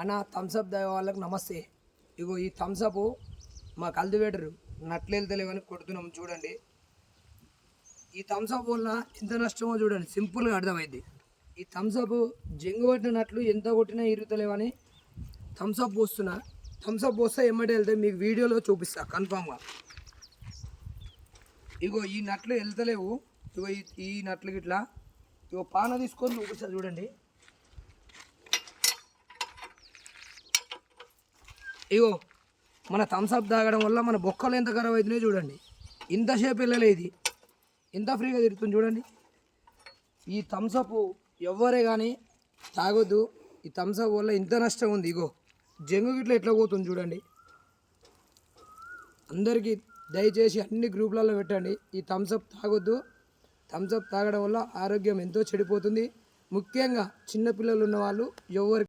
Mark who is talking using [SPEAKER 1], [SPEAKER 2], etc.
[SPEAKER 1] అన్న థమ్స్అప్ తాగే వాళ్ళకి నమస్తే. ఇగో ఈ థమ్స్అప్ మా కల్టివేటర్ నట్లు వెళ్తలేవని కొడుతున్నాం చూడండి. ఈ థమ్స్అప్ వల్ల ఎంత నష్టమో చూడండి, సింపుల్గా అర్థమైంది. ఈ థమ్స్అప్ జంగు పట్టిన నట్లు ఎంత కొట్టినా ఇరుగుతలేవని థమ్స్అప్ పోస్తున్నా. థమ్స్అప్ పోస్తే ఎమ్మటి వెళ్తాయి, మీకు వీడియోలో చూపిస్తా కన్ఫామ్గా. ఇగో ఈ నట్లు వెళ్తలేవు, ఇగో ఈ నట్లు గిట్లా ఇగో పాన తీసుకొని చూపిస్తా చూడండి. ఇగో మన థమ్స్అప్ తాగడం వల్ల మన బొక్కలు ఎంత ఖరాబ్ అవుతున్నాయో చూడండి. ఇంతసేపు వెళ్ళలేదు, ఎంత ఫ్రీగా తిరుగుతుంది చూడండి. ఈ థమ్స్అప్ ఎవ్వరే కానీ తాగొద్దు. ఈ థమ్స్అప్ వల్ల ఇంత నష్టం ఉంది. ఇగో జంగు గిట్ల ఎట్లా పోతుంది చూడండి. అందరికీ దయచేసి అన్ని గ్రూపులలో పెట్టండి, ఈ థమ్స్అప్ తాగొద్దు. థమ్స్అప్ తాగడం వల్ల ఆరోగ్యం ఎంతో చెడిపోతుంది. ముఖ్యంగా చిన్నపిల్లలు ఉన్న వాళ్ళు ఎవరికి